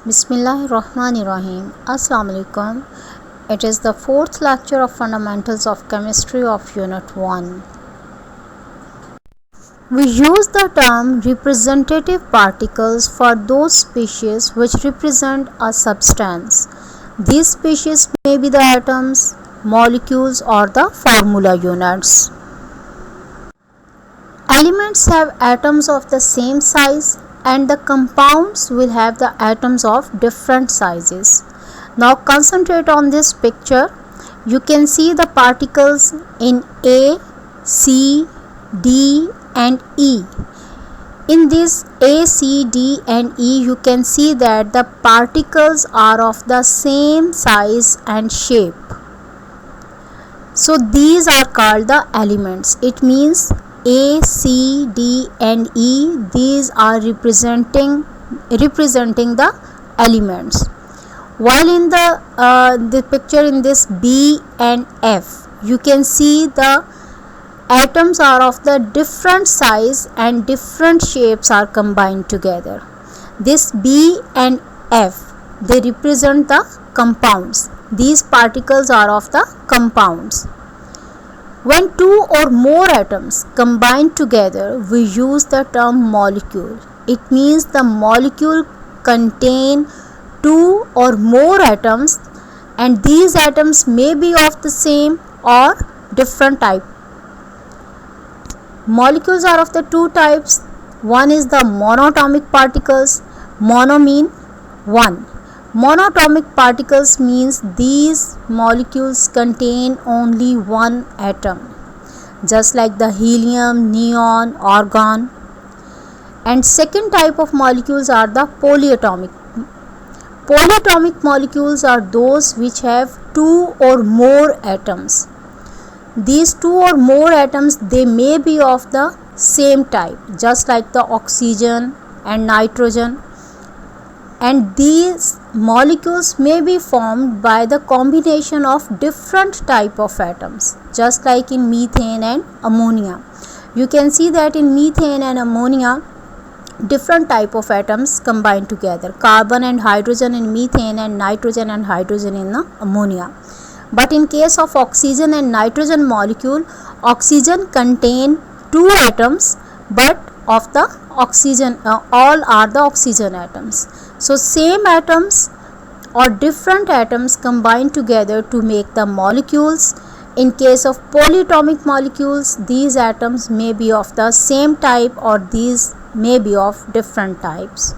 Bismillahirrahmanirrahim. Assalamu alaikum. It is the fourth lecture of Fundamentals of Chemistry of Unit 1. We use the term representative particles for those species which represent a substance. These species may be the atoms, molecules, or the formula units. Elements have atoms of the same size and the compounds will have the atoms of different sizes. Now concentrate on this picture. You can see the particles in A, C, D and E. In this A, C, D and E, you can see that the particles are of the same size and shape. So these are called the elements. It means A, C, D and E, these are representing the elements. While in the picture in this B and F, you can see the atoms are of the different size and different shapes are combined together. This B and F, they represent the compounds. These particles are of the compounds. When two or more atoms combine together, we use the term molecule. It means the molecule contain two or more atoms and these atoms may be of the same or different type. Molecules are of the two types. One is the monatomic particles. Mono mean one. Monatomic particles means these molecules contain only one atom, just like the helium, neon, argon. And second type of molecules are the polyatomic. Polyatomic molecules are those which have two or more atoms. These two or more atoms, they may be of the same type, just like the oxygen and nitrogen. And these molecules may be formed by the combination of different type of atoms, just like in methane and ammonia. You can see that in methane and ammonia, different type of atoms combine together. Carbon and hydrogen in methane and nitrogen and hydrogen in the ammonia. But in case of oxygen and nitrogen molecule, oxygen contain two atoms, but of the oxygen, all are the oxygen atoms. So same atoms or different atoms combine together to make the molecules. In case of polyatomic molecules, these atoms may be of the same type or these may be of different types.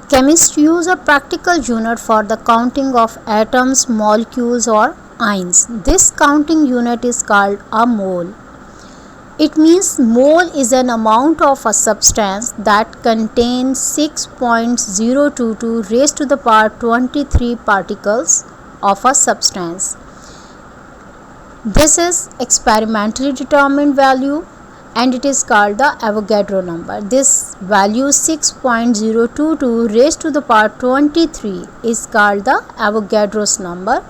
Chemists use a practical unit for the counting of atoms, molecules or ions. This counting unit is called a mole. It means mole is an amount of a substance that contains 6.022 raised to the power 23 particles of a substance. This is experimentally determined value and it is called the Avogadro number. This value 6.022 raised to the power 23 is called the Avogadro's number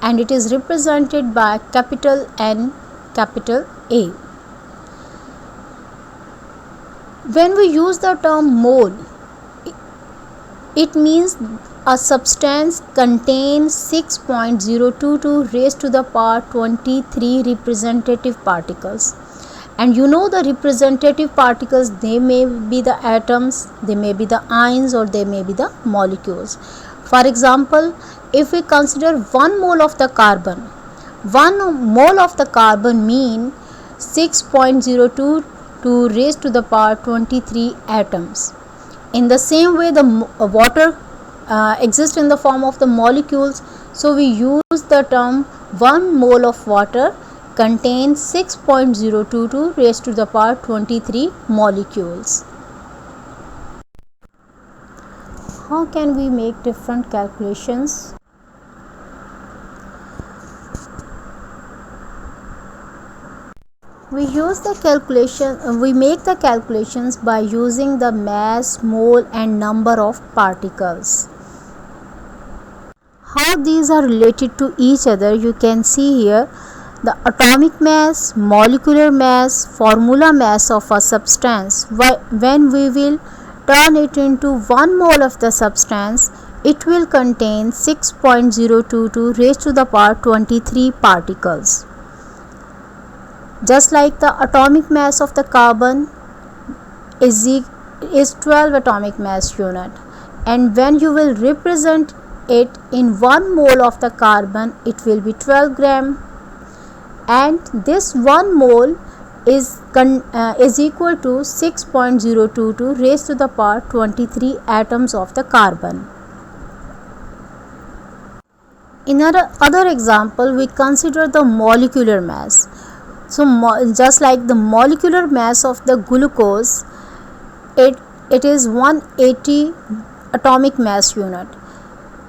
and it is represented by capital N, capital A. When we use the term mole, it means a substance contains 6.022 raised to the power 23 representative particles. And you know the representative particles, they may be the atoms, they may be the ions or they may be the molecules. For example, if we consider 1 mole of the carbon, 1 mole of the carbon mean 6.022 raised to the power 23 atoms. In the same way, the water exists in the form of the molecules, so we use the term 1 mole of water contains 6.022 raised to the power 23 molecules. How can we make different calculations? We make the calculations by using the mass, mole and number of particles. How these are related to each other, you can see here. The atomic mass, molecular mass, formula mass of a substance, when we will turn it into 1 mole of the substance, it will contain 6.022 raised to the power 23 particles. Just like the atomic mass of the carbon is 12 atomic mass unit, and when you will represent it in 1 mole of the carbon, it will be 12 gram, and this 1 mole is equal to 6.022 raised to the power 23 atoms of the carbon. In other example, we consider the molecular mass. So just like the molecular mass of the glucose, it is 180 atomic mass unit.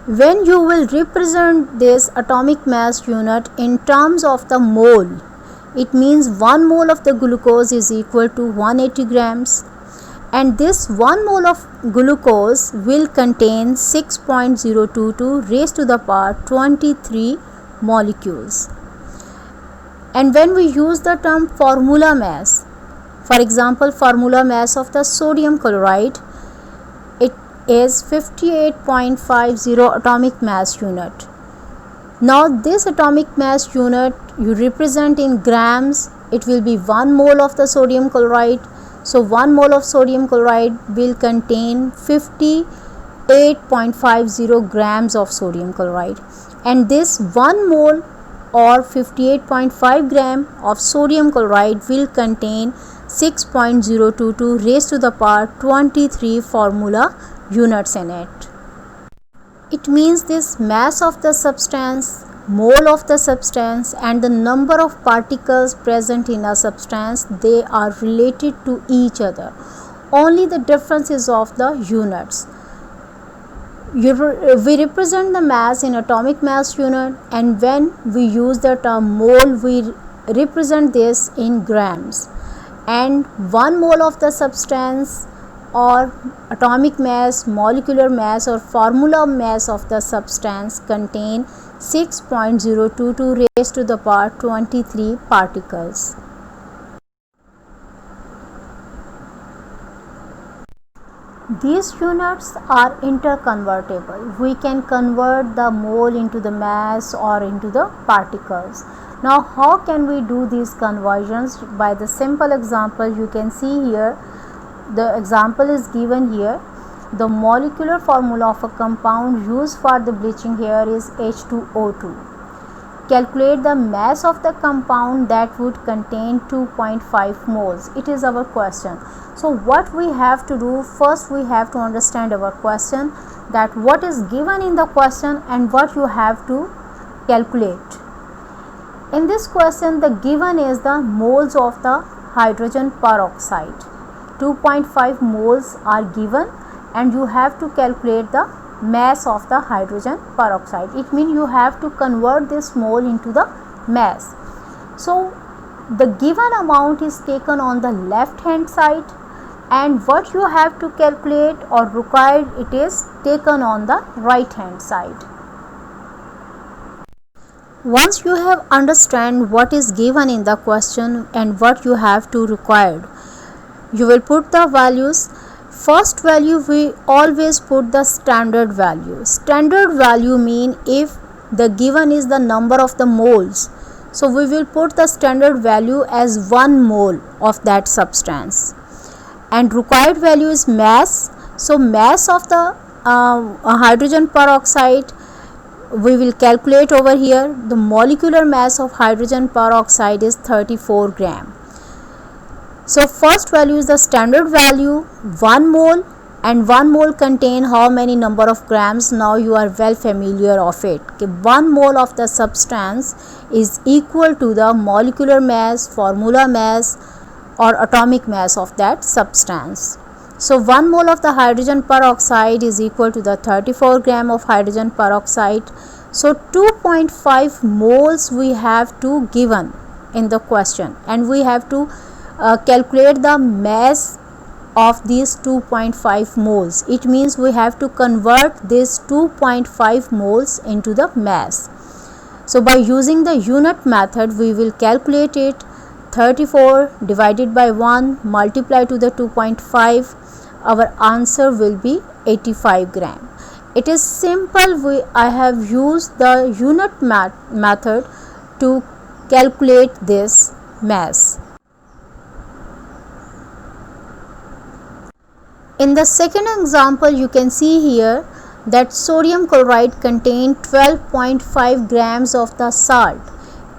When you will represent this atomic mass unit in terms of the mole, it means 1 mole of the glucose is equal to 180 grams, and this 1 mole of glucose will contain 6.022 raised to the power 23 molecules. And when we use the term formula mass, for example, formula mass of the sodium chloride, it is 58.50 atomic mass unit. Now this atomic mass unit you represent in grams, it will be 1 mole of the sodium chloride. So 1 mole of sodium chloride will contain 58.50 grams of sodium chloride, and this 1 mole or 58.5 gram of sodium chloride will contain 6.022 raised to the power 23 formula units in it. It means this mass of the substance, mole of the substance, and the number of particles present in a substance, they are related to each other. Only the difference is of the units. We represent the mass in atomic mass unit, and when we use the term mole, we represent this in grams. And 1 mole of the substance or atomic mass, molecular mass, or formula mass of the substance contain 6.022 raised to the power 23 particles. These units are interconvertible. We can convert the mole into the mass or into the particles. Now how can we do these conversions? By the simple example you can see here. The example is given here. The molecular formula of a compound used for the bleaching here is H2O2. Calculate the mass of the compound that would contain 2.5 moles. It is our question. So what we have to do, first we have to understand our question, that what is given in the question and what you have to calculate. In this question, the given is the moles of the hydrogen peroxide. 2.5 moles are given, and you have to calculate the mass of the hydrogen peroxide. It means you have to convert this mole into the mass. So the given amount is taken on the left hand side, and what you have to calculate or required, it is taken on the right hand side. Once you have understand what is given in the question and what you have to required, you will put the values. First value, we always put the standard value. Standard value mean if the given is the number of the moles, so we will put the standard value as 1 mole of that substance. And required value is mass. So mass of the hydrogen peroxide we will calculate over here. The molecular mass of hydrogen peroxide is 34 gram. So first value is the standard value 1 mole, and 1 mole contain how many number of grams. Now you are well familiar of it. 1 mole of the substance is equal to the molecular mass, formula mass, or atomic mass of that substance. So 1 mole of the hydrogen peroxide is equal to the 34 gram of hydrogen peroxide. So 2.5 moles we have to given in the question, and we have to calculate the mass of these 2.5 moles. It means we have to convert this 2.5 moles into the mass. So by using the unit method, we will calculate it. 34 divided by 1 multiply to the 2.5. Our answer will be 85 gram. It is simple. I have used the unit method to calculate this mass. In the second example, you can see here that sodium chloride contained 12.5 grams of the salt.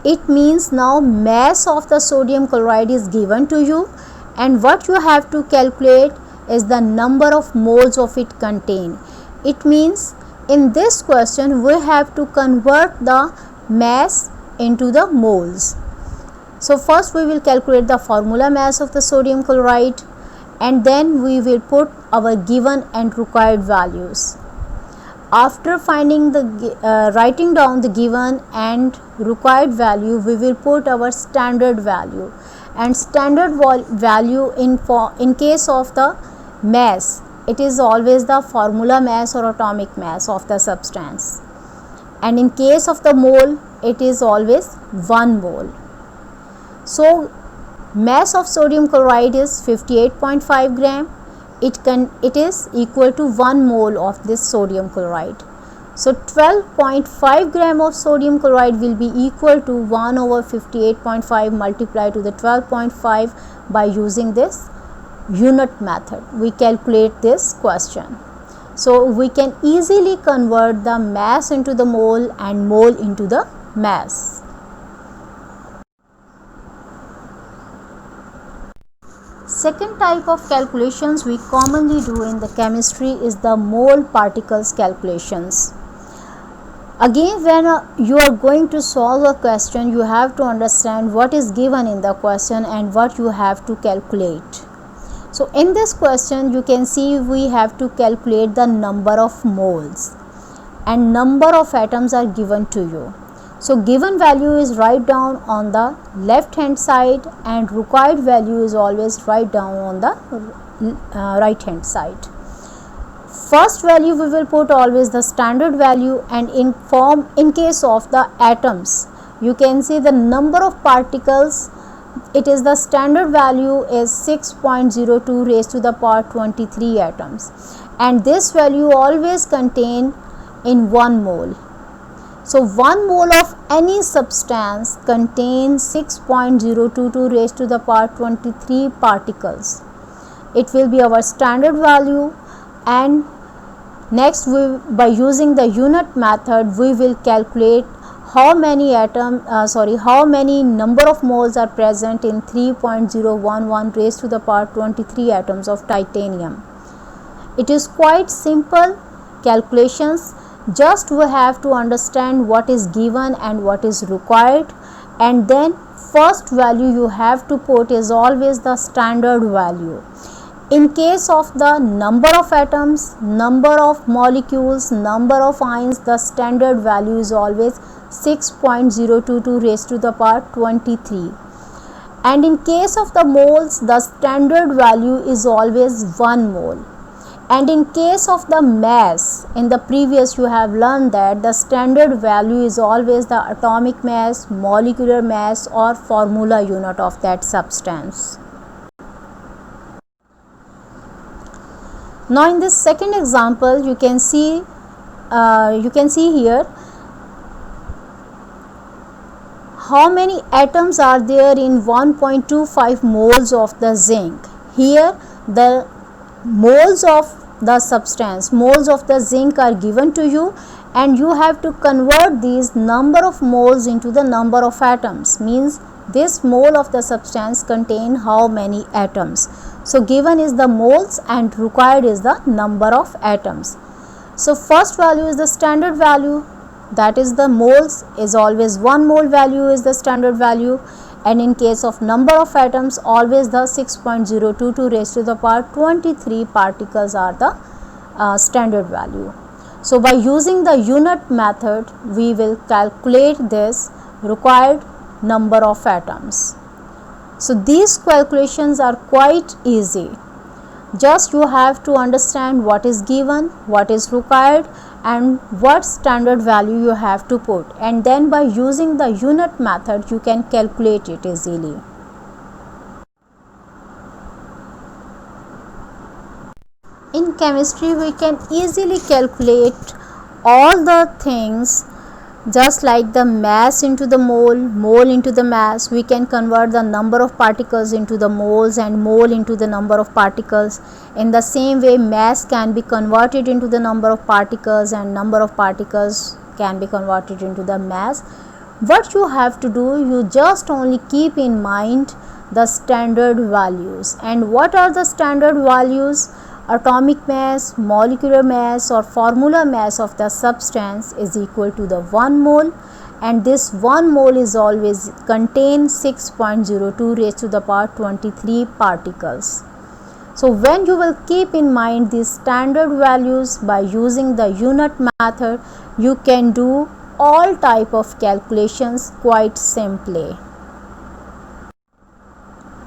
It means now mass of the sodium chloride is given to you, and what you have to calculate is the number of moles of it contained. It means in this question we have to convert the mass into the moles. So first we will calculate the formula mass of the sodium chloride, and then we will put our given and required values. After finding writing down the given and required value, we will put our standard value, and standard value in case of the mass, it is always the formula mass or atomic mass of the substance, and in case of the mole, it is always 1 mole. So mass of sodium chloride is 58.5 gram. It is equal to 1 mole of this sodium chloride. So 12.5 gram of sodium chloride will be equal to 1 over 58.5 multiplied to the 12.5. By using this unit method, we calculate this question. So we can easily convert the mass into the mole and mole into the mass. Second type of calculations we commonly do in the chemistry is the mole particles calculations. Again, when you are going to solve a question, you have to understand what is given in the question and what you have to calculate. So in this question, you can see we have to calculate the number of moles, and number of atoms are given to you. So given value is write down on the left hand side, and required value is always write down on the right hand side. First value we will put always the standard value, and in case of the atoms, you can see the number of particles. It is the standard value is 6.02 raised to the power 23 atoms, and this value always contain in 1 mole. So 1 mole of any substance contains 6.022 raised to the power 23 particles. It will be our standard value, and next by using the unit method, we will calculate how many number of moles are present in 3.011 raised to the power 23 atoms of titanium. It is quite simple calculations. Just we have to understand what is given and what is required, and then first value you have to put is always the standard value. In case of the number of atoms, number of molecules, number of ions, the standard value is always 6.022 raised to the power 23. And in case of the moles, the standard value is always 1 mole. And in case of the mass, in the previous you have learned that the standard value is always the atomic mass, molecular mass, or formula unit of that substance. Now in this second example, you can see here how many atoms are there in 1.25 moles of the zinc. Here the moles of the substance, moles of the zinc are given to you, and you have to convert these number of moles into the number of atoms. Means this mole of the substance contain how many atoms. So given is the moles and required is the number of atoms. So first value is the standard value, that is the moles is always 1 mole value is the standard value, and in case of number of atoms, always the 6.022 raised to the power 23 particles are the standard value. So by using the unit method, we will calculate this required number of atoms. So these calculations are quite easy. Just you have to understand what is given, what is required, and what standard value you have to put, and then by using the unit method you can calculate it easily. In chemistry we can easily calculate all the things, just like the mass into the mole, mole into the mass. We can convert the number of particles into the moles and mole into the number of particles. In the same way, mass can be converted into the number of particles and number of particles can be converted into the mass. What you have to do, you just only keep in mind the standard values. And what are the standard values? Atomic mass, molecular mass or formula mass of the substance is equal to the 1 mole, and this 1 mole is always contain 6.02 raised to the power 23 particles. So when you will keep in mind these standard values by using the unit method, you can do all type of calculations quite simply.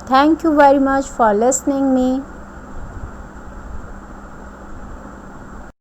Thank you very much for listening me.